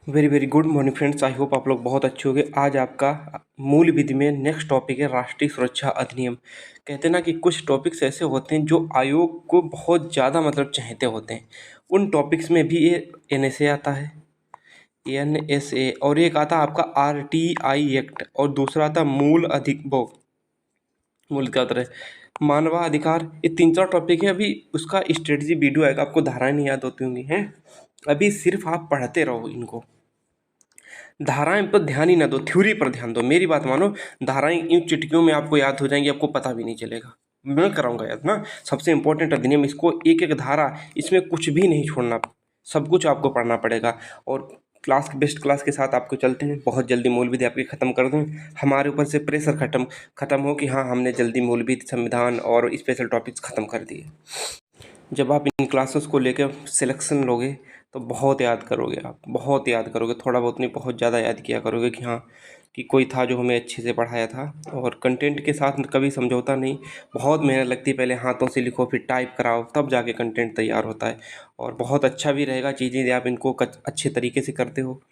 Very very good morning friends. I hope आप लोग बहुत अच्छे होंगे। आज आपका मूल विधि में नेक्स्ट टॉपिक है राष्ट्रीय सुरक्षा अधिनियम। कहते हैं ना कि कुछ टॉपिक्स ऐसे होते हैं जो आयोग को बहुत ज़्यादा चाहते होते हैं। उन टॉपिक्स में भी ये एनएसए आता है, एनएसए, और एक आता आपका आरटीआई एक्ट, और दूसरा आता मूल क्या होता है, मानवाधिकार। ये 3-4 टॉपिक है। अभी उसका स्ट्रेटजी वीडियो आएगा, आपको धाराएं नहीं याद होती होंगी हैं। अभी सिर्फ आप पढ़ते रहो इनको, धाराएं पर ध्यान ही ना दो, थ्योरी पर ध्यान दो। मेरी बात मानो, धाराएं इन चुटकियों में आपको याद हो जाएंगी, आपको पता भी नहीं चलेगा। मैं कराऊंगा याद ना। सबसे इंपॉर्टेंट अधिनियम, इसको एक एक धारा, इसमें कुछ भी नहीं छोड़ना, सब कुछ आपको पढ़ना पड़ेगा। और क्लास बेस्ट क्लास के साथ आपको चलते हैं। बहुत जल्दी मूल विधि आपकी ख़त्म कर दूँ, हमारे ऊपर से प्रेशर ख़त्म हो कि हाँ हमने जल्दी मूल विधि, संविधान और स्पेशल टॉपिक्स ख़त्म कर दिए। जब आप इन क्लासेस को लेकर सिलेक्शन लोगे तो बहुत याद करोगे, आप बहुत याद करोगे, थोड़ा बहुत नहीं बहुत ज़्यादा याद किया करोगे कि हाँ कि कोई था जो हमें अच्छे से पढ़ाया था। और कंटेंट के साथ कभी समझौता नहीं, बहुत मेहनत लगती है। पहले हाथों से लिखो, फिर टाइप कराओ, तब जाके कंटेंट तैयार होता है। और बहुत अच्छा भी रहेगा चीज़ें यदि आप इनको अच्छे तरीके से करते हो,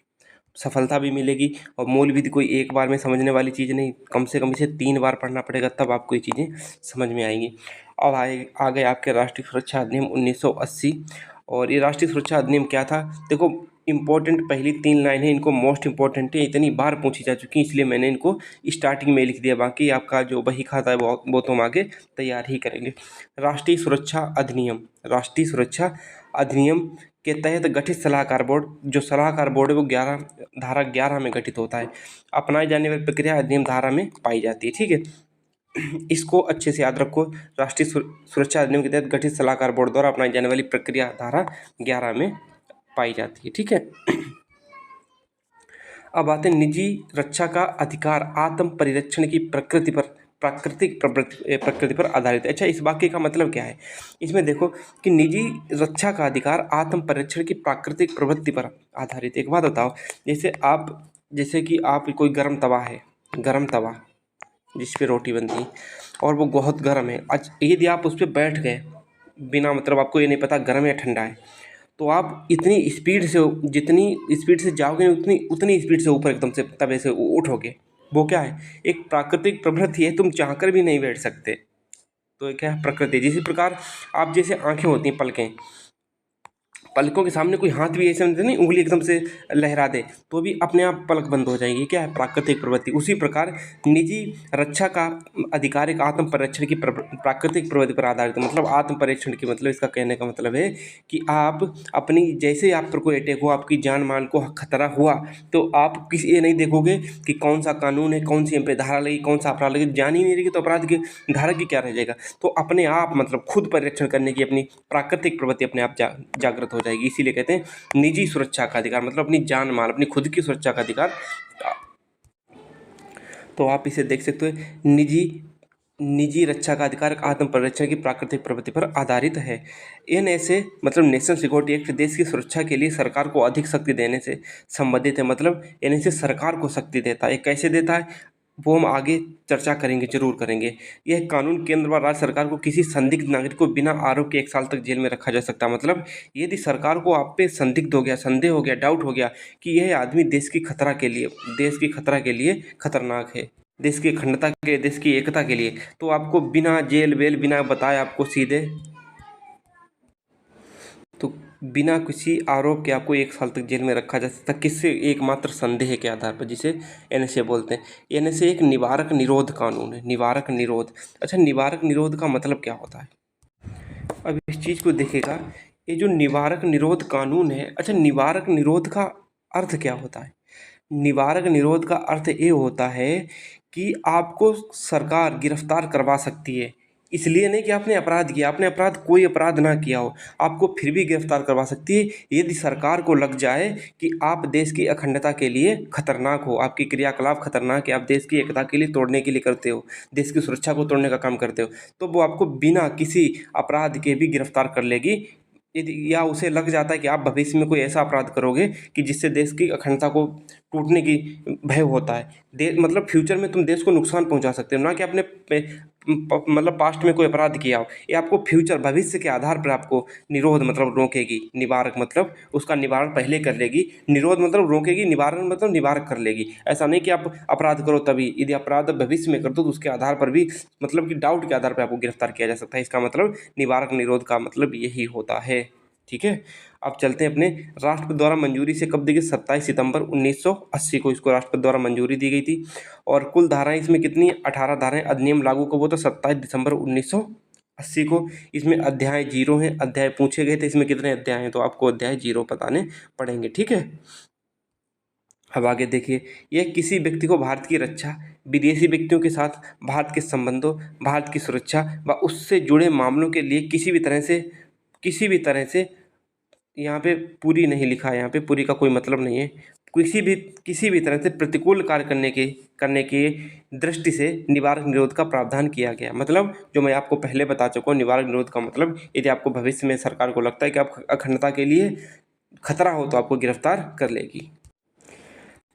सफलता भी मिलेगी। और मूल विधि कोई एक बार में समझने वाली चीज़ नहीं, कम से कम इसे 3 बार पढ़ना पड़ेगा, तब आपको ये चीज़ें समझ में आएंगी। अब आ गए आपके राष्ट्रीय सुरक्षा अधिनियम 1980। और ये राष्ट्रीय सुरक्षा अधिनियम क्या था, देखो इंपॉर्टेंट पहली 3 लाइन है, इनको मोस्ट इंपॉर्टेंट है, इतनी बार पूछी जा चुकी है, इसलिए मैंने इनको स्टार्टिंग में लिख दिया। बाकी आपका जो बही खाता है वो तो हम आगे तैयार ही करेंगे। राष्ट्रीय सुरक्षा अधिनियम, राष्ट्रीय सुरक्षा अधिनियम के तहत गठित सलाहकार बोर्ड, जो सलाहकार बोर्ड है वो धारा 11 में गठित होता है। अपनाई जाने वाली प्रक्रिया अधिनियम धारा में पाई जाती है, ठीक है। इसको अच्छे से याद रखो, राष्ट्रीय सुरक्षा अधिनियम के तहत गठित सलाहकार बोर्ड द्वारा अपनाई जाने वाली प्रक्रिया धारा 11 में पाई जाती है, ठीक है। अब आते हैं निजी रक्षा का अधिकार आत्म परिरक्षण की प्राकृतिक प्रकृति पर आधारित है। अच्छा, इस वाक्य का मतलब क्या है? इसमें देखो कि निजी रक्षा का अधिकार आत्म परिरक्षण की प्राकृतिक प्रवृत्ति पर आधारित है। एक बात बताओ, जैसे कि आप कोई गर्म तवा है, गर्म तवा जिस पे रोटी बनती है, और वो बहुत गर्म है। यदि आप उस पर बैठ गए बिना आपको ये नहीं पता गर्म या ठंडा है, तो आप इतनी स्पीड से, जितनी स्पीड से जाओगे उतनी स्पीड से ऊपर एकदम से तवे से उठोगे। वो क्या है? एक प्राकृतिक प्रवृत्ति है, तुम चाहकर भी नहीं बैठ सकते। तो ये क्या है? प्रकृति। जिसी प्रकार आप जैसे आंखें होती हैं, पलकों के सामने कोई हाथ भी ऐसे नहीं, उंगली एकदम से लहरा दे तो भी अपने आप पलक बंद हो जाएगी। क्या है? प्राकृतिक प्रवृत्ति। उसी प्रकार निजी रक्षा का अधिकार एक आत्म परिरक्षण की प्राकृतिक प्रवृत्ति पर आधारित है। मतलब आत्म परिरक्षण की इसका कहने का मतलब है कि आप अपनी, जैसे आप पर कोई अटैक हुआ, आपकी जान माल को खतरा हुआ, तो आप किसी ये नहीं देखोगे कि कौन सा कानून है, कौन सी हम पे धारा लगी, कौन सा अपराध लगी, जान ही नहीं रहेगी तो अपराध की धारा की क्या रह जाएगा। तो अपने आप खुद परिरक्षण करने की अपनी प्राकृतिक प्रवृत्ति अपने आप जागृत हो जाएगी। इसीलिए कहते हैं निजी सुरक्षा का अधिकार, अपनी जान माल, अपनी खुद की सुरक्षा का अधिकार। तो आप इसे देख सकते हो, निजी रक्षा का अधिकार आत्म परिरक्षण की प्राकृतिक प्रवृत्ति पर आधारित है। एनएसए नेशनल सिक्योरिटी एक्ट देश की सुरक्षा के लिए सरकार को अधिक शक्ति देने से संबंधित है। एनएसए सरकार को शक्ति देता है। कैसे देता है वो हम आगे चर्चा करेंगे, जरूर करेंगे। यह कानून केंद्र व राज्य सरकार को किसी संदिग्ध नागरिक को बिना आरोप के 1 साल तक जेल में रखा जा सकता है। यदि सरकार को आप पे संदिग्ध हो गया, संदेह हो गया, डाउट हो गया कि यह आदमी देश की खतरा के लिए खतरनाक है, देश की अखंडता के लिए, देश की एकता के लिए, तो आपको बिना जेल वेल बिना बताए आपको सीधे, तो बिना किसी आरोप के आपको 1 साल तक जेल में रखा जा सकता, किससे? एकमात्र संदेह के आधार पर, जिसे एनएसए बोलते हैं। एनएसए एक निवारक निरोध कानून है। निवारक निरोध। अच्छा, निवारक निरोध का मतलब क्या होता है? अब इस चीज़ को देखेगा, ये जो निवारक निरोध कानून है, अच्छा निवारक निरोध का अर्थ क्या होता है? निवारक निरोध का अर्थ ये होता है कि आपको सरकार गिरफ्तार करवा सकती है, इसलिए नहीं कि आपने अपराध किया, कोई अपराध ना किया हो, आपको फिर भी गिरफ्तार करवा सकती है यदि सरकार को लग जाए कि आप देश की अखंडता के लिए खतरनाक हो, आपकी क्रियाकलाप खतरनाक है, आप देश की एकता के लिए तोड़ने के लिए करते हो, देश की सुरक्षा को तोड़ने का काम करते हो, तो वो आपको बिना किसी अपराध के भी गिरफ्तार कर लेगी। यदि या उसे लग जाता है कि आप भविष्य में कोई ऐसा अपराध करोगे कि जिससे देश की अखंडता को टूटने की भय होता है, फ्यूचर में तुम देश को नुकसान पहुंचा सकते हो, ना कि अपने मतलब पास्ट में कोई अपराध किया हो, ये आपको फ्यूचर भविष्य के आधार पर आपको निरोध मतलब रोकेगी, निवारक मतलब उसका निवारण पहले कर लेगी, निरोध मतलब रोकेगी, निवारण मतलब निवारक कर लेगी। ऐसा नहीं कि आप अपराध करो तभी, यदि अपराध भविष्य में कर दो तो उसके आधार पर भी मतलब कि डाउट के आधार पर आपको गिरफ्तार किया जा सकता है। इसका मतलब निवारक निरोध का मतलब यही होता है। ठीक है, अब चलते हैं अपने राष्ट्रपति द्वारा मंजूरी से कब दी गई, 27 सितंबर 1980 को इसको राष्ट्रपति द्वारा मंजूरी दी गई थी। और कुल धाराएं इसमें कितनी, 18 धाराएं। अधिनियम लागू कब होता, 27 दिसंबर 1980 को। इसमें अध्याय 0 हैं, अध्याय पूछे गए थे इसमें कितने अध्याय हैं, तो आपको अध्याय 0 बताने पड़ेंगे। ठीक है, अब आगे देखिए, यह किसी व्यक्ति को भारत की रक्षा, विदेशी व्यक्तियों के साथ भारत के संबंधों, भारत की सुरक्षा व उससे जुड़े मामलों के लिए किसी भी तरह से यहाँ पे पूरी नहीं लिखा है, यहाँ पे पूरी का कोई मतलब नहीं है। किसी भी तरह से प्रतिकूल कार्य करने की दृष्टि से निवारक निरोध का प्रावधान किया गया। मतलब जो मैं आपको पहले बता चुका हूँ, निवारक निरोध का मतलब यदि आपको भविष्य में सरकार को लगता है कि आप अखंडता के लिए खतरा हो तो आपको गिरफ्तार कर लेगी।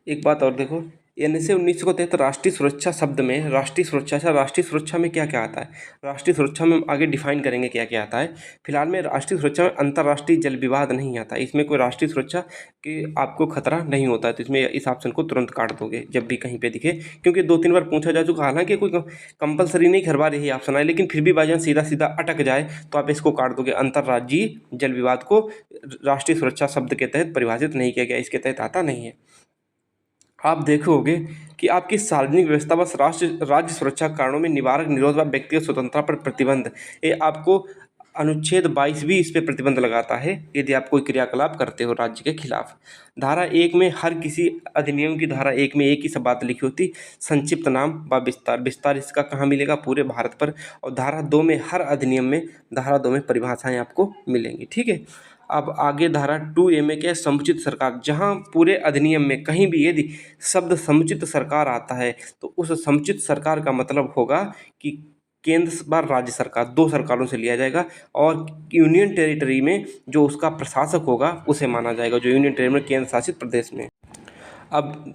एक बात और देखो, एनएसए 1900 के तहत राष्ट्रीय सुरक्षा शब्द में राष्ट्रीय सुरक्षा में क्या क्या आता है, राष्ट्रीय सुरक्षा में हम आगे डिफाइन करेंगे क्या क्या आता है। फिलहाल में राष्ट्रीय सुरक्षा में अंतर्राष्ट्रीय जल विवाद नहीं आता, इसमें कोई राष्ट्रीय सुरक्षा के आपको खतरा नहीं होता है, तो इसमें इस ऑप्शन को तुरंत काट दोगे जब भी कहीं पे दिखे, क्योंकि 2-3 बार पूछा जा चुका। हालांकि कोई कंपलसरी नहीं हर बार यही ऑप्शन आए, लेकिन फिर भी बाई चांस सीधा सीधा अटक जाए तो आप इसको काट दोगे। अंतर्राज्यीय जल विवाद को राष्ट्रीय सुरक्षा शब्द के तहत परिभाषित नहीं किया गया, इसके तहत आता नहीं है। आप देखोगे कि आपकी सार्वजनिक व्यवस्था व राज्य सुरक्षा कारणों में निवारक निरोध व व्यक्तिगत स्वतंत्रता पर प्रतिबंध, ये आपको अनुच्छेद 22 भी इस पे प्रतिबंध लगाता है यदि आप कोई क्रियाकलाप करते हो राज्य के खिलाफ। धारा 1 में हर किसी अधिनियम की धारा 1 में एक ही सब बात लिखी होती, संक्षिप्त नाम व विस्तार इसका कहाँ मिलेगा, पूरे भारत पर। और धारा 2 में हर अधिनियम में धारा 2 में परिभाषाएं आपको मिलेंगी। ठीक है, अब आगे धारा 2A में क्या है, समुचित सरकार। जहाँ पूरे अधिनियम में कहीं भी यदि शब्द समुचित सरकार आता है तो उस समुचित सरकार का मतलब होगा कि केंद्र व राज्य सरकार, दो सरकारों से लिया जाएगा। और यूनियन टेरिटरी में जो उसका प्रशासक होगा उसे माना जाएगा, जो यूनियन टेरिटरी में केंद्र शासित प्रदेश में। अब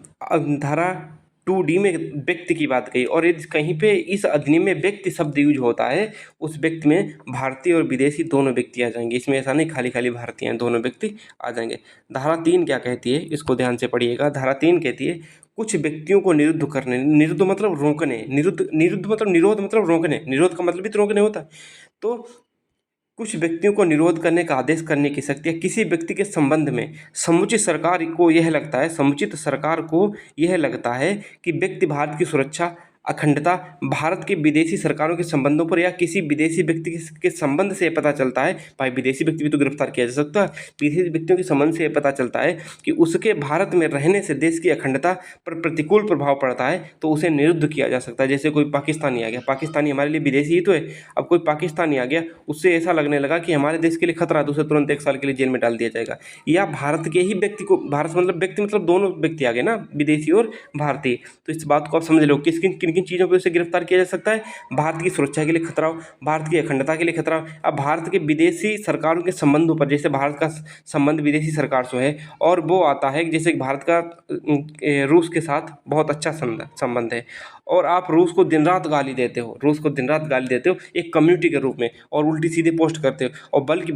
धारा 2D में व्यक्ति की बात कही, और यदि कहीं पे इस अधिनियम में व्यक्ति शब्द यूज होता है, उस व्यक्ति में भारतीय और विदेशी दोनों व्यक्ति आ जाएंगे। इसमें ऐसा नहीं खाली खाली भारतीय हैं, दोनों व्यक्ति आ जाएंगे। धारा 3 क्या कहती है, इसको ध्यान से पढ़िएगा। धारा 3 कहती है कुछ व्यक्तियों को निरुद्ध करने, निरुद्ध मतलब रोकने, निरुद्ध मतलब निरोध मतलब रोकने, निरोध का मतलब भी तो रोकने होता है। तो कुछ व्यक्तियों को निरोध करने का आदेश करने की शक्ति है किसी व्यक्ति के संबंध में समुचित सरकार को यह लगता है कि व्यक्ति भारत की सुरक्षा, अखंडता, भारत के विदेशी सरकारों के संबंधों पर या किसी विदेशी व्यक्ति के संबंध से पता चलता है। भाई विदेशी व्यक्ति भी तो गिरफ्तार किया जा सकता है। विदेशी व्यक्तियों के संबंध से पता चलता है कि उसके भारत में रहने से देश की अखंडता पर प्रतिकूल प्रभाव पड़ता है तो उसे निरुद्ध किया जा सकता है। जैसे कोई पाकिस्तानी आ गया, पाकिस्तानी हमारे लिए विदेशी ही तो है। अब कोई पाकिस्तानी आ गया, उससे ऐसा लगने लगा कि हमारे देश के लिए खतरा है तो उसे तुरंत 1 साल के लिए जेल में डाल दिया जाएगा। या भारत के ही व्यक्ति को, भारत मतलब व्यक्ति मतलब दोनों व्यक्ति आ गए ना, विदेशी और भारतीय। तो इस बात को आप समझ लो किन किन चीज़ों पर उसे गिरफ्तार किया जा सकता है। भारत की सुरक्षा के लिए खतरा हो, भारत की अखंडता के लिए खतरा हो, अब भारत के विदेशी सरकारों के संबंधों पर, जैसे भारत का संबंध विदेशी सरकार से है और वो आता है जैसे भारत का रूस के साथ बहुत अच्छा संबंध है और आप रूस को दिन रात गाली देते हो एक कम्युनिटी के रूप में और उल्टी सीधे पोस्ट करते हो, और बल्कि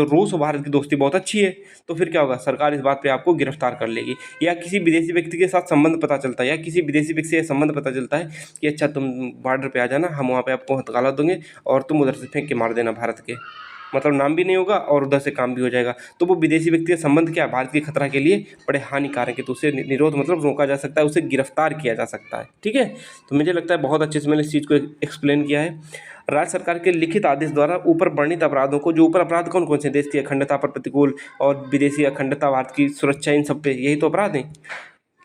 रूस और भारत की दोस्ती बहुत अच्छी है, तो फिर क्या होगा, सरकार इस बात पे आपको गिरफ्तार कर लेगी। या किसी विदेशी व्यक्ति के साथ संबंध पता चलता है, या किसी विदेशी व्यक्ति से संबंध पता चलता है कि अच्छा तुम बॉर्डर पे आ जाना, हम वहाँ पे आपको हथकंडा देंगे और तुम उधर से फेंक के मार देना भारत के, मतलब नाम भी नहीं होगा और उधर से काम भी हो जाएगा। तो वो विदेशी व्यक्ति का संबंध क्या, भारत के खतरा के लिए बड़े हानिकारक है, तो उसे निरोध मतलब रोका जा सकता है, उसे गिरफ्तार किया जा सकता है। ठीक है, तो मुझे लगता है बहुत अच्छे से मैंने इस चीज़ को एक्सप्लेन किया है। राज्य सरकार के लिखित आदेश द्वारा ऊपर वर्णित अपराधों को, जो ऊपर अपराध कौन कौन से, देश की अखंडता पर प्रतिकूल और विदेशी अखंडता, भारत की सुरक्षा, इन सब पे यही तो अपराध हैं।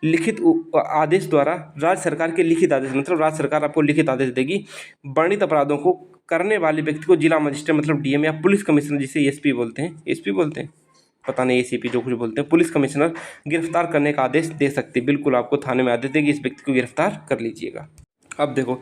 लिखित आदेश द्वारा, राज्य सरकार के लिखित आदेश मतलब राज्य सरकार आपको लिखित आदेश देगी, वर्णित अपराधों को करने वाले व्यक्ति को जिला मजिस्ट्रेट मतलब डीएम या पुलिस कमिश्नर, जिसे एसपी बोलते हैं, पता नहीं एसीपी जो कुछ बोलते हैं, पुलिस कमिश्नर गिरफ्तार करने का आदेश दे सकती है। बिल्कुल आपको थाने में आदेश देगी इस व्यक्ति को गिरफ्तार कर लीजिएगा। अब देखो,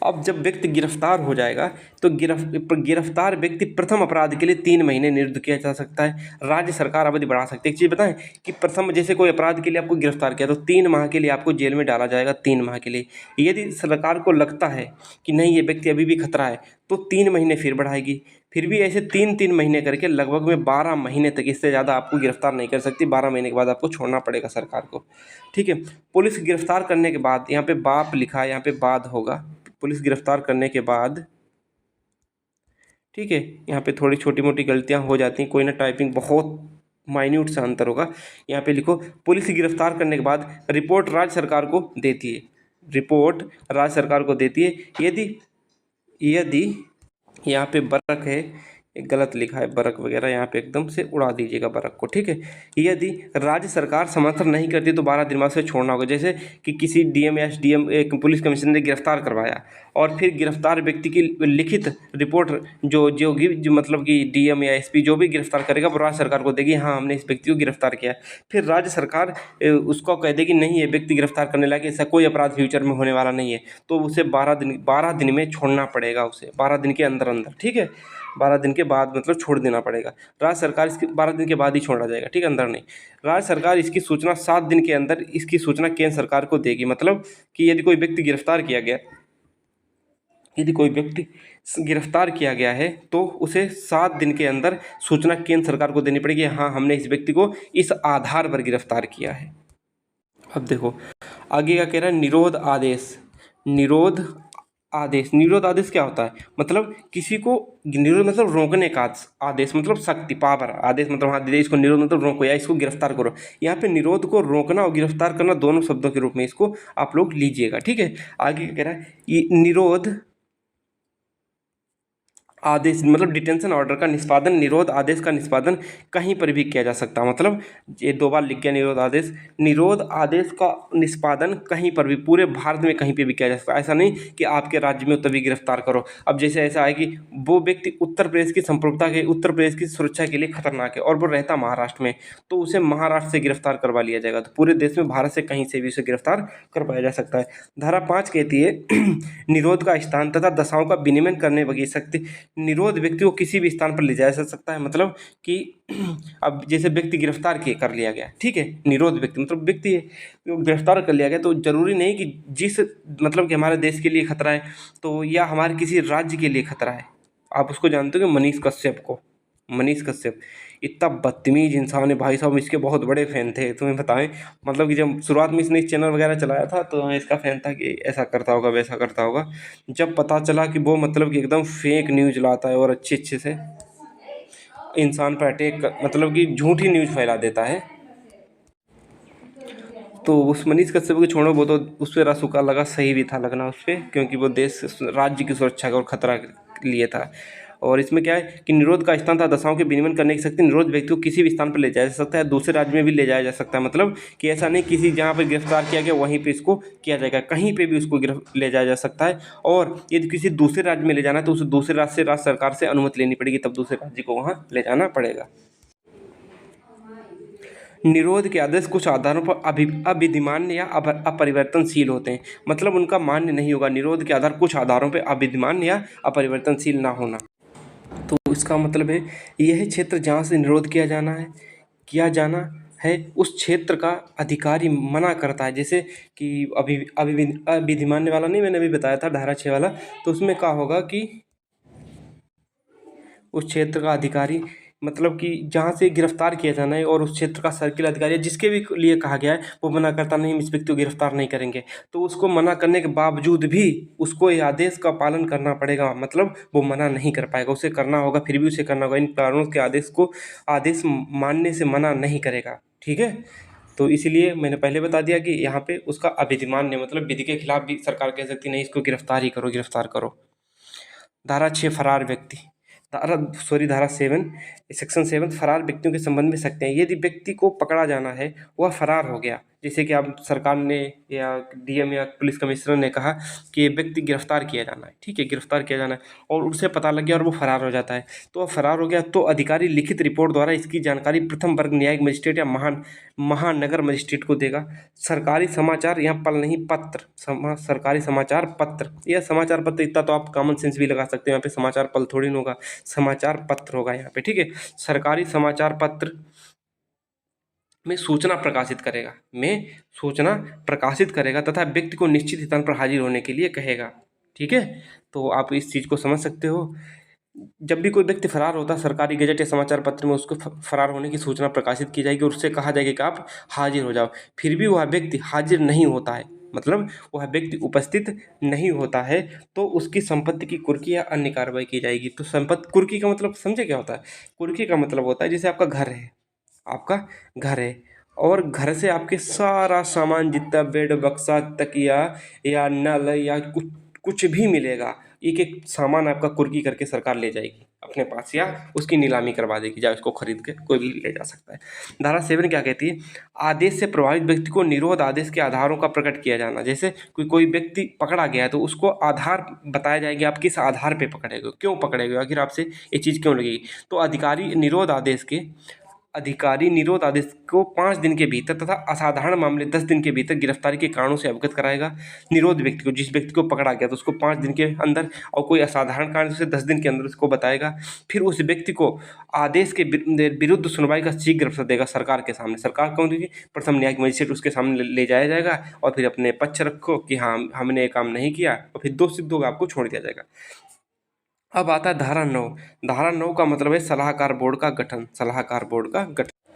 अब जब व्यक्ति गिरफ्तार हो जाएगा तो गिरफ्तार व्यक्ति प्रथम अपराध के लिए 3 महीने निरुद्ध किया जा सकता है। राज्य सरकार अवधि बढ़ा सकती है। एक चीज़ बताएं कि प्रथम जैसे कोई अपराध के लिए आपको गिरफ्तार किया तो 3 माह के लिए आपको जेल में डाला जाएगा, 3 माह के लिए। यदि सरकार को लगता है कि नहीं ये व्यक्ति अभी भी खतरा है तो 3 महीने फिर बढ़ाएगी। फिर भी ऐसे 3-3 महीने करके लगभग में 12 महीने तक, इससे ज़्यादा आपको गिरफ्तार नहीं कर सकती। 12 महीने के बाद आपको छोड़ना पड़ेगा सरकार को। ठीक है। पुलिस गिरफ्तार करने के बाद, यहाँ पे बाप लिखा है, यहाँ पे बाद होगा। पुलिस गिरफ्तार करने के बाद, ठीक है, यहाँ पे थोड़ी छोटी मोटी गलतियाँ हो जाती हैं, कोई ना, टाइपिंग बहुत माइन्यूट सा अंतर होगा। यहाँ पे लिखो पुलिस गिरफ्तार करने के बाद रिपोर्ट राज्य सरकार को देती है। रिपोर्ट राज्य सरकार को देती है। यदि यदि यहाँ पे बरक है, एक गलत लिखा है बरक वगैरह, यहाँ पे एकदम से उड़ा दीजिएगा बरक को। ठीक है। यदि राज्य सरकार समर्थन नहीं करती तो 12 दिन बाद से छोड़ना होगा। जैसे कि किसी डीएम या एसडीएम, एक पुलिस कमिश्नर ने गिरफ्तार करवाया और फिर गिरफ्तार व्यक्ति की लिखित रिपोर्ट जो मतलब कि डीएम या एसपी जो भी गिरफ्तार करेगा वो राज्य सरकार को देगी, हाँ हमने इस व्यक्ति को गिरफ्तार किया। फिर राज्य सरकार उसको कह देगी नहीं ये व्यक्ति गिरफ्तार करने लायक, ऐसा कोई अपराध फ्यूचर में होने वाला नहीं है, तो उसे 12 दिन में छोड़ना पड़ेगा, उसे 12 दिन के अंदर अंदर। ठीक है। 12 दिन के बाद मतलब छोड़ देना पड़ेगा। राज्य सरकार इसके 12 दिन के बाद ही छोड़ा जाएगा। ठीक है, अंदर नहीं। राज्य सरकार इसकी सूचना 7 दिन के अंदर इसकी सूचना केंद्र सरकार को देगी। मतलब कि यदि कोई व्यक्ति गिरफ्तार किया गया है तो उसे 7 दिन के अंदर सूचना केंद्र सरकार को देनी पड़ेगी, हाँ हमने इस व्यक्ति को इस आधार पर गिरफ्तार किया है। अब देखो आगे क्या कह रहा है, निरोध आदेश। निरोध आदेश क्या होता है? मतलब किसी को निरोध मतलब रोकने का आदेश, मतलब शक्ति, पावर। आदेश मतलब हाँ दीजिए इसको निरोध मतलब रोको या इसको गिरफ्तार करो। यहाँ पे निरोध को रोकना और गिरफ्तार करना दोनों शब्दों के रूप में इसको आप लोग लीजिएगा। ठीक है। आगे क्या कह रहा है, ये निरोध आदेश मतलब डिटेंशन ऑर्डर का निष्पादन, निरोध आदेश का निष्पादन कहीं पर भी किया जा सकता है। मतलब ये 2 बार लिख गया निरोध आदेश का निष्पादन कहीं पर भी, पूरे भारत में कहीं पे भी किया जा सकता है। ऐसा नहीं कि आपके राज्य में तभी गिरफ्तार करो। अब जैसे ऐसा है कि वो व्यक्ति उत्तर प्रदेश की संप्रभुता के, उत्तर प्रदेश की सुरक्षा के लिए खतरनाक है और वो रहता महाराष्ट्र में, तो उसे महाराष्ट्र से गिरफ्तार करवा लिया जाएगा। तो पूरे देश में भारत से कहीं से भी उसे गिरफ्तार करवाया जा सकता है। धारा 5 कहती है निरोध का स्थान तथा दशाओं का विनिमय करने की शक्ति। निरोध व्यक्ति को किसी भी स्थान पर ले जाया जा सकता है। मतलब कि अब जैसे व्यक्ति गिरफ्तार कर लिया गया, ठीक है, निरोध व्यक्ति मतलब व्यक्ति है गिरफ्तार कर लिया गया, तो जरूरी नहीं कि जिस मतलब कि हमारे देश के लिए खतरा है तो या हमारे किसी राज्य के लिए खतरा है। आप उसको जानते हो कि मनीष कश्यप इतना बदतमीज इंसान है भाई साहब, इसके बहुत बड़े फ़ैन थे। तुम्हें बताएं मतलब कि जब शुरुआत में इसने चैनल वगैरह चलाया था तो मैं इसका फ़ैन था कि ऐसा करता होगा वैसा करता होगा। जब पता चला कि वो मतलब कि एकदम फेक न्यूज़ लाता है और अच्छे से इंसान पर अटैक मतलब कि झूठी न्यूज़ फैला देता है, तो उस मनीष कश्यप को छोड़ो, वो तो उस पर रसूखा लगा, सही भी था लगना उस पर, क्योंकि वो देश राज्य की सुरक्षा का और खतरा के लिए था। और इसमें क्या है कि निरोध का स्थान था दशाओं के विनिमय करने की शक्ति। निरोध व्यक्ति को किसी भी स्थान पर ले जाया जा सकता है, दूसरे राज्य में भी ले जाया जा सकता है। मतलब कि ऐसा नहीं किसी जहाँ पर गिरफ्तार किया गया वहीं पे इसको किया जाएगा, कहीं पे भी उसको ले जाया जा सकता है। और यदि किसी दूसरे राज्य में ले जाना है तो उसे दूसरे राज्य से राज्य सरकार से अनुमति लेनी पड़ेगी, तब दूसरे राज्य को वहाँ ले जाना पड़ेगा। निरोध के आदेश कुछ आधारों पर अविधिमान्य या अपरिवर्तनशील होते हैं। मतलब उनका मान्य नहीं होगा। निरोध के आधार कुछ आधारों पर अविधिमान्य या अपरिवर्तनशील ना होना। तो इसका मतलब है यह क्षेत्र जहाँ से निरोध किया जाना है उस क्षेत्र का अधिकारी मना करता है। जैसे कि अविधिमान्य वाला नहीं मैंने अभी बताया था धारा 6 वाला, तो उसमें क्या होगा कि उस क्षेत्र का अधिकारी मतलब कि जहाँ से गिरफ्तार किया जाना है और उस क्षेत्र का सर्किल अधिकारी जिसके भी लिए कहा गया है वो मना करता नहीं, हम इस व्यक्ति को गिरफ्तार नहीं करेंगे, तो उसको मना करने के बावजूद भी उसको ये आदेश का पालन करना पड़ेगा। मतलब वो मना नहीं कर पाएगा, उसे करना होगा, फिर भी उसे करना होगा। इन कारणों के आदेश मानने से मना नहीं करेगा। ठीक है। तो इसीलिए मैंने पहले बता दिया कि यहाँ पे उसका अविधिमान्य मतलब विधि के खिलाफ भी सरकार कह सकती नहीं इसको गिरफ्तार करो। धारा 6 फरार व्यक्ति, धारा 7 सेक्शन 7 फरार व्यक्तियों के संबंध में सकते हैं। यदि व्यक्ति को पकड़ा जाना है वह फरार हो गया, जैसे कि आप सरकार ने या डीएम या पुलिस कमिश्नर ने कहा कि ये व्यक्ति गिरफ्तार किया जाना है, ठीक है, गिरफ्तार किया जाना है, और उसे पता लग गया और वो फरार हो जाता है, तो वह फरार हो गया तो अधिकारी लिखित रिपोर्ट द्वारा इसकी जानकारी प्रथम वर्ग न्यायिक मजिस्ट्रेट या महानगर मजिस्ट्रेट को देगा। सरकारी समाचार, यहाँ पल नहीं पत्र, सरकारी समाचार पत्र, या समाचार पत्र इतना तो आप कॉमन सेंस भी लगा सकते हो, यहाँ पे समाचार पल थोड़ी ना होगा, समाचार पत्र होगा यहाँ पे, ठीक है। सरकारी समाचार पत्र में सूचना प्रकाशित करेगा तथा व्यक्ति को निश्चित स्थान पर हाजिर होने के लिए कहेगा, ठीक है। तो आप इस चीज़ को समझ सकते हो। जब भी कोई व्यक्ति फरार होता है, सरकारी गजट या समाचार पत्र में उसको फरार होने की सूचना प्रकाशित की जाएगी और उससे कहा जाएगा कि आप हाजिर हो जाओ। फिर भी वह व्यक्ति हाजिर नहीं होता है, मतलब वह व्यक्ति उपस्थित नहीं होता है, तो उसकी संपत्ति की कुर्की या अन्य कार्रवाई की जाएगी। तो संपत्ति कुर्की का मतलब समझे क्या होता है? कुर्की का मतलब होता है जैसे आपका घर है और घर से आपके सारा सामान, जितना बेड, बक्सा, तकिया या नल या कुछ भी मिलेगा, एक एक सामान आपका कुर्की करके सरकार ले जाएगी अपने पास या उसकी नीलामी करवा देगी, या उसको खरीद के कोई भी ले जा सकता है। धारा 7 क्या कहती है? आदेश से प्रभावित व्यक्ति को निरोध आदेश के आधारों का प्रकट किया जाना। जैसे कोई व्यक्ति पकड़ा गया है तो उसको आधार बताया जाएगा, आप किस आधार पे पकड़े गए, क्यों पकड़े गए, आखिर आपसे ये चीज़ क्यों लगेगी। तो अधिकारी निरोध आदेश को 5 दिन के भीतर तथा असाधारण मामले 10 दिन के भीतर गिरफ्तारी के कारणों से अवगत कराएगा। निरोध व्यक्ति को, जिस व्यक्ति को पकड़ा गया तो उसको 5 दिन के अंदर, और कोई असाधारण कारण से 10 दिन के अंदर उसको बताएगा। फिर उस व्यक्ति को आदेश के विरुद्ध सुनवाई का शीघ्र अवसर देगा सरकार के सामने। सरकार कौन देगी? प्रथम न्यायिक मजिस्ट्रेट, उसके सामने ले जाया जाएगा और फिर अपने पक्ष रखो कि हाँ हमने ये काम नहीं किया, और फिर दोष सिद्ध होगा, आपको छोड़ दिया जाएगा। अब आता है धारा 9। धारा 9 का मतलब है सलाहकार बोर्ड का गठन।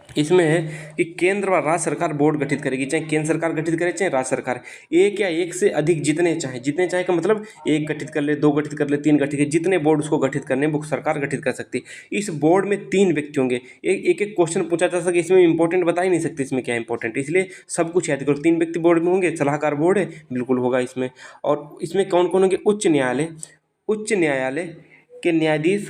इसमें है कि केंद्र व राज्य सरकार बोर्ड गठित करेगी, चाहे केंद्र सरकार गठित करे चाहे राज्य सरकार, एक या एक से अधिक, जितने चाहे का मतलब एक गठित कर ले, 2 गठित कर ले, 3 गठित कर, जितने बोर्ड उसको गठित करने वो सरकार गठित कर सकती है। इस बोर्ड में 3 व्यक्ति होंगे। एक क्वेश्चन पूछा जा सके, इसमें इंपॉर्टेंट बता ही नहीं सकते इसमें क्या इंपॉर्टेंट, इसलिए सब कुछ याद करो। 3 व्यक्ति बोर्ड में होंगे, सलाहकार बोर्ड है, बिल्कुल होगा इसमें। और इसमें कौन कौन होंगे? उच्च न्यायालय के न्यायाधीश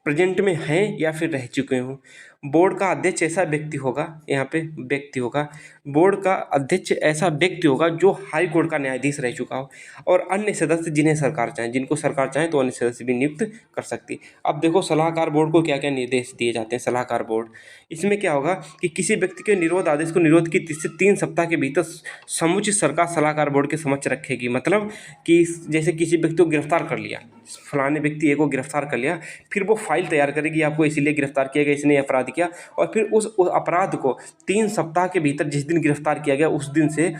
प्रेजेंट में हैं या फिर रह चुके हों। बोर्ड का अध्यक्ष ऐसा व्यक्ति होगा, यहाँ पे व्यक्ति होगा, बोर्ड का अध्यक्ष ऐसा व्यक्ति होगा जो हाई कोर्ट का न्यायाधीश रह चुका हो, और अन्य सदस्य जिनको सरकार चाहे तो अन्य सदस्य भी नियुक्त कर सकती। अब देखो सलाहकार बोर्ड को क्या क्या निर्देश दिए जाते हैं। सलाहकार बोर्ड, इसमें क्या होगा कि किसी व्यक्ति के निरोध आदेश को निरोध की 3 सप्ताह के भीतर समुचित सरकार सलाहकार बोर्ड के समक्ष रखेगी। मतलब कि जैसे किसी व्यक्ति को गिरफ्तार कर लिया, फलाने व्यक्ति को गिरफ्तार कर लिया, फिर वो फाइल तैयार करेगी, आपको इसीलिए गिरफ्तार किया गया, इसने अपराध किया, और फिर उस अपराध को 3 सप्ताह के भीतर, जिस दिन गिरफ्तार किया गया उस दिन से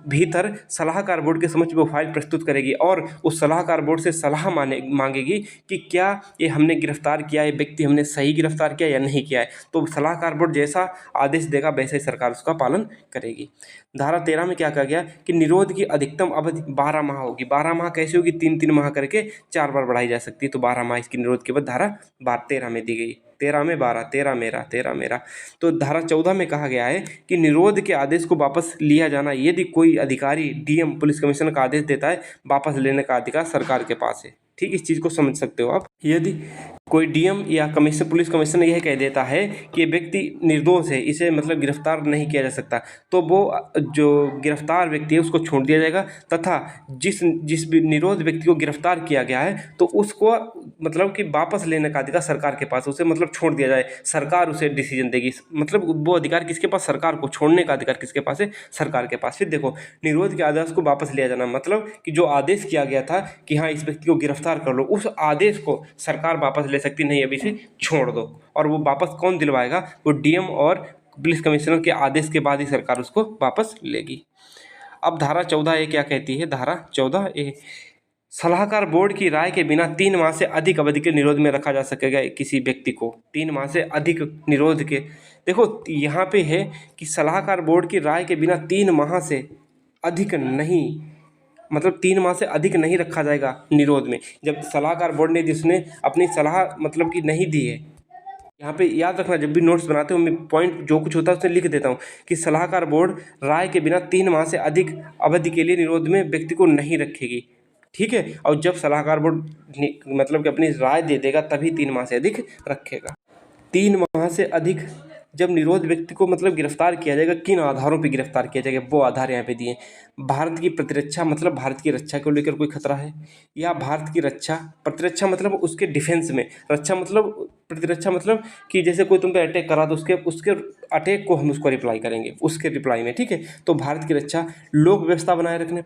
भीतर सलाहकार बोर्ड के समक्ष वो फाइल प्रस्तुत करेगी, और उस सलाहकार बोर्ड से सलाह मांगेगी कि क्या ये हमने गिरफ्तार किया, ये व्यक्ति हमने सही गिरफ्तार किया या नहीं किया है। तो सलाहकार बोर्ड जैसा आदेश देगा वैसे ही सरकार उसका पालन करेगी। धारा 13 में क्या कहा गया कि निरोध की अधिकतम अवधि 12 माह होगी। 12 माह कैसे होगी? 3-3 माह करके 4 बार बढ़ाई जा सकती है। तो 12 माह इसकी निरोध की धारा 13 में दी गई। 13 में 12, 13 मेरा। तो धारा 14 में कहा गया है कि निरोध के आदेश को वापस लिया जाना, यदि कोई अधिकारी डीएम पुलिस कमिश्नर का आदेश देता है, वापस लेने का अधिकार सरकार के पास है। ठीक, इस चीज़ को समझ सकते हो आप। यदि कोई डीएम या पुलिस कमिश्नर यह कह देता है कि व्यक्ति निर्दोष है, इसे मतलब गिरफ्तार नहीं किया जा सकता, तो वो जो गिरफ्तार व्यक्ति है उसको छोड़ दिया जाएगा, तथा जिस भी निरोध व्यक्ति को गिरफ्तार किया गया है तो उसको मतलब कि वापस लेने का अधिकार सरकार के पास, उसे मतलब छोड़ दिया जाए, सरकार उसे डिसीजन देगी। मतलब वो अधिकार किसके पास? सरकार को। छोड़ने का अधिकार किसके पास है? सरकार के पास। फिर देखो, निरोध के आदेश को वापस लिया जाना, मतलब कि जो आदेश किया गया था कि हाँ इस व्यक्ति को गिरफ्तार कर लो, उस आदेश को सरकार वापस ले सकती नहीं, अभी से छोड़ दो। और वो वापस कौन दिलवाएगा? वो डीएम और पुलिस कमिश्नर के आदेश के बाद ही सरकार उसको वापस लेगी। अब धारा 14A क्या कहती है? धारा 14A, सलाहकार बोर्ड की राय के बिना 3 माह से अधिक अवधि के निरोध में रखा जा सकेगा किसी व्यक्ति को। 3 माह से अधिक निरोध के, देखो यहाँ पे है कि सलाहकार बोर्ड की राय के बिना 3 माह से अधिक नहीं, मतलब 3 माह से अधिक नहीं रखा जाएगा निरोध में। जब सलाहकार बोर्ड ने जिसने अपनी सलाह मतलब कि नहीं दी है, यहाँ पे याद रखना, जब भी नोट्स बनाते हो मैं पॉइंट जो कुछ होता है उसमें लिख देता हूँ कि सलाहकार बोर्ड राय के बिना 3 माह से अधिक अवधि के लिए निरोध में व्यक्ति को नहीं रखेगी। ठीक है, और जब सलाहकार बोर्ड मतलब कि अपनी राय दे देगा तभी 3 माह से अधिक रखेगा। 3 माह से अधिक जब निरोध व्यक्ति को मतलब गिरफ्तार किया जाएगा, किन आधारों पे गिरफ्तार किया जाएगा, वो आधार यहाँ पे दिए। भारत की प्रतिरक्षा मतलब भारत की रक्षा को लेकर कोई खतरा है, या भारत की रक्षा, प्रतिरक्षा मतलब उसके डिफेंस में, रक्षा मतलब, प्रतिरक्षा मतलब कि जैसे कोई तुम पे अटैक करा तो उसके उसके अटैक को हम उसको रिप्लाई करेंगे, उसके रिप्लाई में, ठीक है। तो भारत की रक्षा, लोक व्यवस्था बनाए रखने,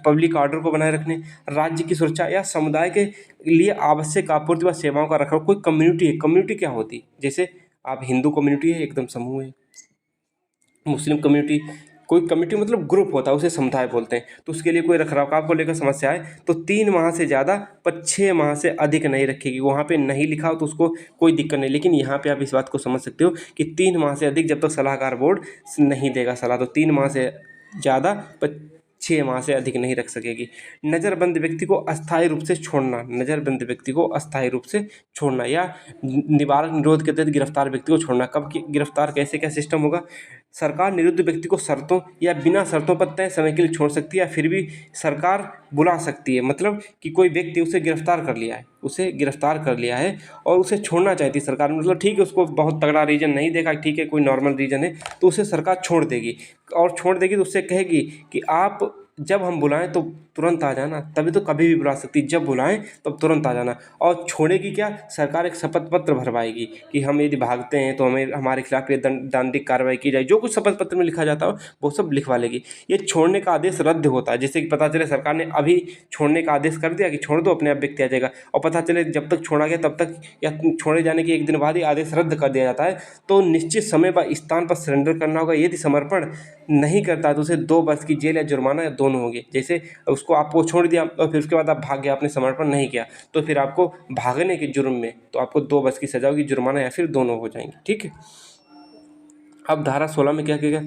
पब्लिक ऑर्डर को बनाए रखने, राज्य की सुरक्षा या समुदाय के लिए आवश्यक आपूर्ति व सेवाओं का रखरखाव। कोई कम्युनिटी है, कम्युनिटी क्या होती है, जैसे आप हिंदू कम्युनिटी है, एकदम समूह है, मुस्लिम कम्युनिटी, कोई कम्युनिटी मतलब ग्रुप होता है, उसे समुदाय बोलते हैं। तो उसके लिए कोई रखरखाव को लेकर समस्या है तो 3 माह से ज़्यादा पर 6 माह से अधिक नहीं रखेगी। वहाँ पे नहीं लिखा हो तो उसको कोई दिक्कत नहीं, लेकिन यहाँ पे आप इस बात को समझ सकते हो कि 3 माह से अधिक जब तक सलाहकार बोर्ड नहीं देगा सलाह, तो 3 माह से ज़्यादा पर 6 माह से अधिक नहीं रख सकेगी। नज़रबंद व्यक्ति को अस्थायी रूप से छोड़ना, नज़रबंद व्यक्ति को अस्थायी रूप से छोड़ना, या निवारक निरोध के तहत गिरफ्तार व्यक्ति को छोड़ना। कब गिरफ्तार, कैसे क्या सिस्टम होगा? सरकार निरुद्ध व्यक्ति को शर्तों या बिना शर्तों पर तय समय के लिए छोड़ सकती है, या फिर भी सरकार बुला सकती है। मतलब कि कोई व्यक्ति उसे गिरफ्तार कर लिया है, उसे गिरफ्तार कर लिया है और उसे छोड़ना चाहती है सरकार, मतलब ठीक है, उसको बहुत तगड़ा रीज़न नहीं देखा, ठीक है, कोई नॉर्मल रीज़न है, तो उसे सरकार छोड़ देगी। और छोड़ देगी तो उससे कहेगी कि आप जब हम बुलाएं तो तुरंत आ जाना, तभी तो कभी भी बुला सकती, जब बुलाएं तब तुरंत आ जाना। और छोड़ेगी क्या? सरकार एक शपथ पत्र भरवाएगी कि हम यदि भागते हैं तो हमें, हमारे खिलाफ ये दंडिक कार्रवाई की जाए, जो कुछ शपथ पत्र में लिखा जाता हो वो सब लिखवा लेगी। ये छोड़ने का आदेश रद्द होता है, जैसे कि पता चले सरकार ने अभी छोड़ने का आदेश कर दिया कि छोड़ दो, अपने आप व्यक्ति आ जाएगा, और पता चले जब तक छोड़ा गया तब तक या छोड़े जाने के 1 दिन बाद ही आदेश रद्द कर दिया जाता है, तो निश्चित समय व स्थान पर सरेंडर करना होगा। यदि समर्पण नहीं करता तो उसे 2 वर्ष की जेल या जुर्माना या दोनों होंगे। जैसे उसको आपको छोड़ दिया और फिर उसके बाद आप भाग गए, आपने समर्पण नहीं किया, तो फिर आपको भागने के जुर्म में तो आपको 2 वर्ष की सजा होगी, जुर्माना या फिर दोनों हो जाएंगे, ठीक है। अब धारा 16 में क्या किया गया?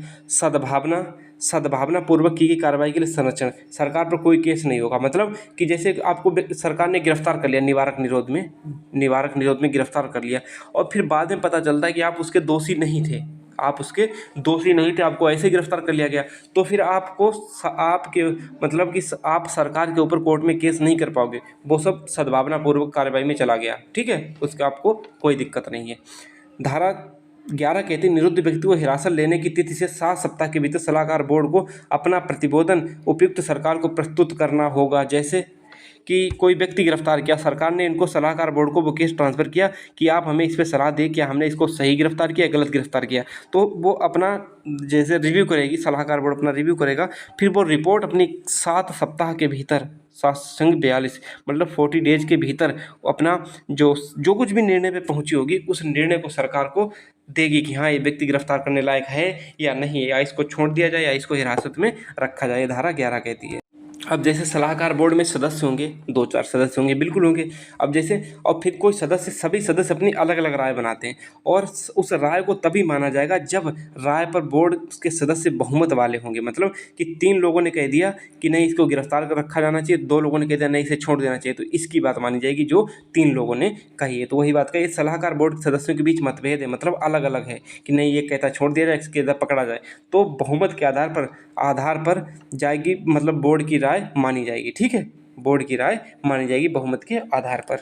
सद्भावना पूर्वक की गई कार्रवाई के लिए संरक्षण, सरकार पर कोई केस नहीं होगा। मतलब कि जैसे आपको सरकार ने गिरफ्तार कर लिया, निवारक निरोध में गिरफ्तार कर लिया, और फिर बाद में पता चलता है कि आप उसके दोषी नहीं थे, आपको ऐसे गिरफ्तार कर लिया गया, तो फिर आपको आपके मतलब कि आप सरकार के ऊपर कोर्ट में केस नहीं कर पाओगे, वो सब सद्भावना पूर्वक कार्रवाई में चला गया, ठीक है, उसका आपको कोई दिक्कत नहीं है। धारा 11 कहती है, निरुद्ध व्यक्ति को हिरासत लेने की तिथि से 7 सप्ताह के भीतर सलाहकार बोर्ड को अपना प्रतिवेदन उपयुक्त सरकार को प्रस्तुत करना होगा। जैसे कि कोई व्यक्ति गिरफ्तार किया, सरकार ने इनको सलाहकार बोर्ड को वो केस ट्रांसफ़र किया कि आप हमें इस पे सलाह दें, क्या हमने इसको सही गिरफ्तार किया, गलत गिरफ्तार किया, तो वो अपना जैसे रिव्यू करेगी, सलाहकार बोर्ड अपना रिव्यू करेगा, फिर वो रिपोर्ट अपनी 7 सप्ताह के भीतर, 7×42 मतलब 40 डेज के भीतर अपना जो कुछ भी निर्णय पे पहुंची होगी, उस निर्णय को सरकार को देगी कि हाँ, ये व्यक्ति गिरफ्तार करने लायक है या नहीं, या इसको छोड़ दिया जाए या इसको हिरासत में रखा जाए, धारा 11 कहती है। अब जैसे सलाहकार बोर्ड में सदस्य होंगे, 2-4 सदस्य होंगे, बिल्कुल होंगे। अब जैसे, और फिर कोई सदस्य, सभी सदस्य अपनी अलग अलग राय बनाते हैं, और उस राय को तभी माना जाएगा जब राय पर बोर्ड के सदस्य बहुमत वाले होंगे। मतलब कि 3 लोगों ने कह दिया कि नहीं, इसको गिरफ्तार कर रखा जाना चाहिए, 2 लोगों ने कह दिया नहीं, इसे छोड़ देना चाहिए, तो इसकी बात मानी जाएगी जो 3 लोगों ने कही है। तो वही बात कही, सलाहकार बोर्ड सदस्यों के बीच मतभेद है, मतलब अलग अलग है कि नहीं, ये कहता छोड़ दिया जाए, इसके इधर पकड़ा जाए, तो बहुमत के आधार पर जाएगी, मतलब बोर्ड की राय मानी जाएगी, ठीक है, बोर्ड की राय मानी जाएगी बहुमत के आधार पर।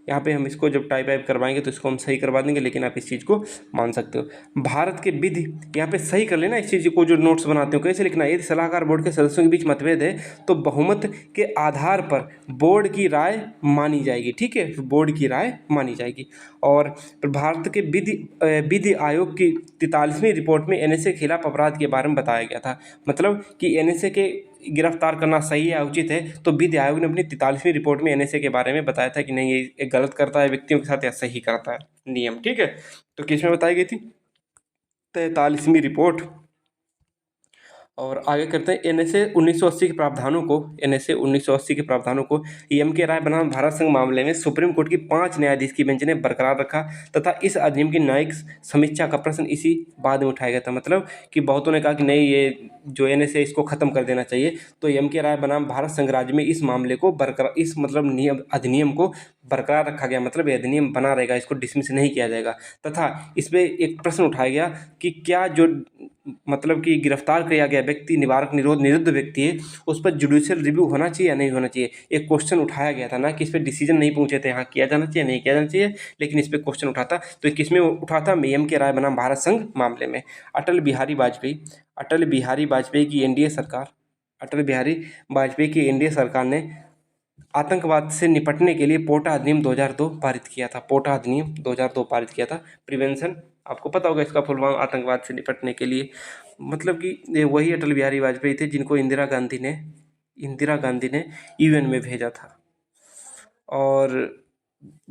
यहाँ पे हम इसको जब टाइप वाइप करवाएंगे तो इसको हम सही करवा देंगे, लेकिन आप इस चीज़ को मान सकते हो। भारत के विधि, यहाँ पे सही कर लेना इस चीज़ को, जो नोट्स बनाते हो कैसे लिखना है। यदि सलाहकार बोर्ड के सदस्यों के बीच मतभेद है तो बहुमत के आधार पर बोर्ड की राय मानी जाएगी, ठीक है, बोर्ड की राय मानी जाएगी। और भारत के विधि आयोग की 43वीं रिपोर्ट में एनएसए के खिलाफ अपराध के बारे में बताया गया था। मतलब कि एनएसए के गिरफ्तार करना सही है, उचित है, तो विधि आयोग ने अपनी 43वीं रिपोर्ट में एनएसए के बारे में बताया था कि नहीं, ये गलत करता है व्यक्तियों के साथ या सही करता है नियम, ठीक है। तो किसमें बताई गई थी? 43वीं रिपोर्ट। और आगे करते हैं, एनएसए 1980 के प्रावधानों को एम के राय बनाम भारत संघ मामले में सुप्रीम कोर्ट की 5 न्यायाधीश की बेंच ने बरकरार रखा तथा इस अधिनियम की न्यायिक समीक्षा का प्रश्न इसी बाद में उठाया गया था। मतलब कि बहुतों ने कहा कि नहीं, ये जो एनएसए इसको ख़त्म कर देना चाहिए, तो एम के राय बनाम भारत संघ राज्य में इस मामले को बरकरार, इस मतलब अधिनियम को बरकरार रखा गया, मतलब ये अधिनियम बना रहेगा, इसको डिसमिस नहीं किया जाएगा। तथा इस पर एक प्रश्न उठाया गया कि क्या जो मतलब कि गिरफ्तार किया गया व्यक्ति निवारक निरोध निरुद्ध व्यक्ति है, उस पर जुडिशियल रिव्यू होना चाहिए या नहीं होना चाहिए, एक क्वेश्चन उठाया गया था ना कि इस पर डिसीजन नहीं पहुंचे थे, हाँ किया जाना चाहिए नहीं किया जाना चाहिए, लेकिन इस पर क्वेश्चन उठा था। तो किस में उठा था? एम के राय बनाम भारत संघ मामले में। अटल बिहारी वाजपेयी की एनडीए सरकार अटल बिहारी वाजपेयी की एनडीए सरकार ने आतंकवाद से निपटने के लिए पोटा अधिनियम 2002 पारित किया था। पोटा अधिनियम 2002 पारित किया था। प्रिवेंशन, आपको पता होगा इसका फुल फॉर्म, आतंकवाद से निपटने के लिए। मतलब कि ये वही अटल बिहारी वाजपेयी थे जिनको इंदिरा गांधी ने यूएन में भेजा था। और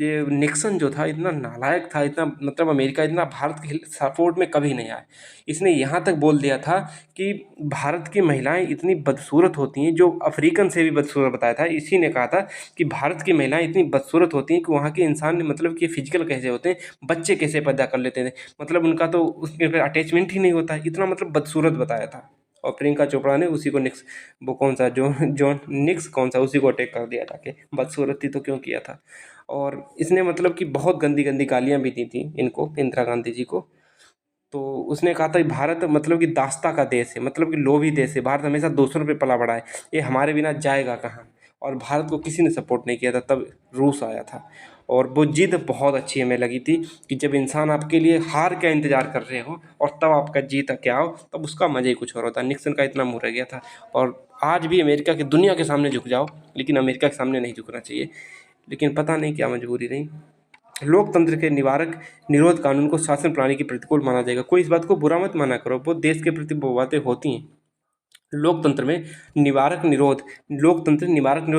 ये निक्सन जो था इतना नालायक था, इतना मतलब अमेरिका इतना भारत के सपोर्ट में कभी नहीं आया। इसने यहाँ तक बोल दिया था कि भारत की महिलाएं इतनी बदसूरत होती हैं, जो अफ्रीकन से भी बदसूरत बताया था। इसी ने कहा था कि भारत की महिलाएं इतनी बदसूरत होती हैं कि वहाँ के इंसान मतलब कि फिजिकल कैसे होते हैं, बच्चे कैसे पैदा कर लेते थे, मतलब उनका तो उसके फिर अटैचमेंट ही नहीं होता, इतना मतलब बदसूरत बताया था। और प्रियंका चोपड़ा ने उसी को वो कौन सा जॉन निक्स कौन सा, उसी को अटैक कर दिया जाके, बदसूरती तो क्यों किया था। और इसने मतलब कि बहुत गंदी गंदी गालियाँ भी दी थी इनको, इंदिरा गांधी जी को। तो उसने कहा था भारत मतलब कि दास्ता का देश है, मतलब कि लोभी देश है, भारत हमेशा दूसरों पे पला बढ़ा है, ये हमारे बिना जाएगा कहाँ। और भारत को किसी ने सपोर्ट नहीं किया था, तब रूस आया था। और वो जिद बहुत अच्छी हमें लगी थी कि जब इंसान आपके लिए हार का इंतजार कर रहे हो और तब आपका जीत क्या हो, तब उसका मज़ा ही कुछ और होता है। निक्सन का इतना मुँह रह गया था। और आज भी अमेरिका की दुनिया के सामने झुक जाओ, लेकिन अमेरिका के सामने नहीं झुकना चाहिए। लेकिन पता नहीं क्या मजबूरी रही। लोकतंत्र के निवारक निरोध कानून को शासन प्रणाली के प्रतिकूल माना जाएगा। कोई इस बात को बुरा मत माना करो, वो देश के प्रति वो बातें होती हैं। लोकतंत्र निवारक निरोध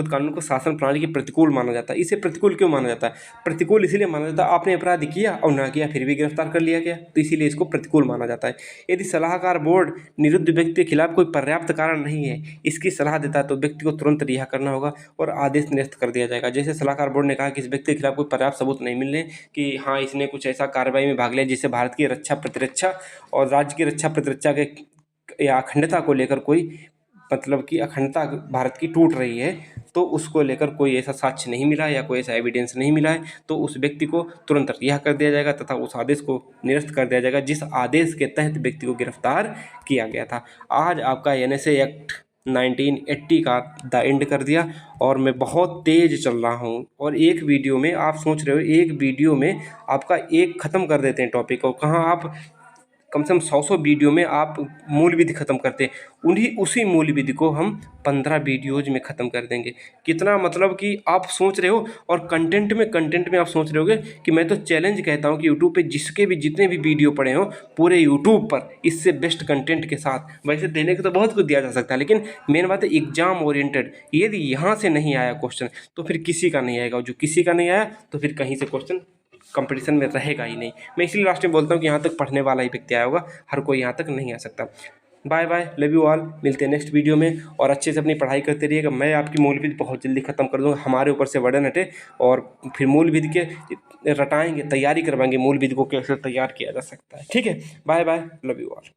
कानून को शासन प्रणाली के प्रतिकूल माना जाता है। इसे प्रतिकूल क्यों माना जाता है? प्रतिकूल इसीलिए माना जाता है, आपने अपराध किया और ना किया फिर भी गिरफ्तार कर लिया गया, तो इसीलिए इसको प्रतिकूल माना जाता है। यदि सलाहकार बोर्ड निरुद्ध व्यक्ति के खिलाफ कोई पर्याप्त कारण नहीं है, इसकी सलाह देता है, तो व्यक्ति को तुरंत रिहा करना होगा और आदेश निरस्त कर दिया जाएगा। जैसे सलाहकार बोर्ड ने कहा कि इस व्यक्ति के खिलाफ कोई पर्याप्त सबूत नहीं मिलने कि हाँ इसने कुछ ऐसा कार्रवाई में भाग लिया जिससे भारत की रक्षा प्रतिरक्षा और राज्य की रक्षा प्रतिरक्षा के या अखंडता को लेकर कोई मतलब कि अखंडता भारत की टूट रही है, तो उसको लेकर कोई ऐसा साक्ष्य नहीं मिला या कोई ऐसा एविडेंस नहीं मिला है, तो उस व्यक्ति को तुरंत रिहा कर दिया जाएगा तथा उस आदेश को निरस्त कर दिया जाएगा जिस आदेश के तहत व्यक्ति को गिरफ्तार किया गया था। आज आपका एनएसए एक्ट 1980 का द एंड कर दिया। और मैं बहुत तेज चल रहा हूँ, और एक वीडियो में आप सोच रहे हो, एक वीडियो में आपका एक ख़त्म कर देते हैं टॉपिक को, कहाँ आप कम से कम 100 वीडियो में आप मूल विधि ख़त्म करते हैं, उसी मूल विधि को हम 15 वीडियोज़ में ख़त्म कर देंगे। कितना मतलब कि आप सोच रहे हो, और कंटेंट में आप सोच रहे होगे कि मैं तो चैलेंज कहता हूँ कि यूट्यूब पे जिसके भी जितने भी वीडियो पड़े हों पूरे यूट्यूब पर इससे बेस्ट कंटेंट के साथ, वैसे देने को तो बहुत कुछ दिया जा सकता है, लेकिन मेन बात है एग्जाम ओरिएंटेड। यदि यहाँ से नहीं आया क्वेश्चन तो फिर किसी का नहीं आएगा, जो किसी का नहीं आया तो फिर कहीं से क्वेश्चन कंपटीशन में रहेगा ही नहीं। मैं इसीलिए लास्ट में बोलता हूँ कि यहाँ तक पढ़ने वाला ही व्यक्ति आया होगा, हर कोई यहाँ तक नहीं आ सकता। Bye bye, love you all, मिलते हैं नेक्स्ट वीडियो में, और अच्छे से अपनी पढ़ाई करते रहिएगा। मैं आपकी मूल विधि बहुत जल्दी ख़त्म कर दूँगा, हमारे ऊपर से वर्डन हटे, और फिर मूल विधि के रटाएंगे, तैयारी करवाएंगे मूल विधि को कैसे तैयार किया जा सकता है। ठीक है, bye bye, love you all.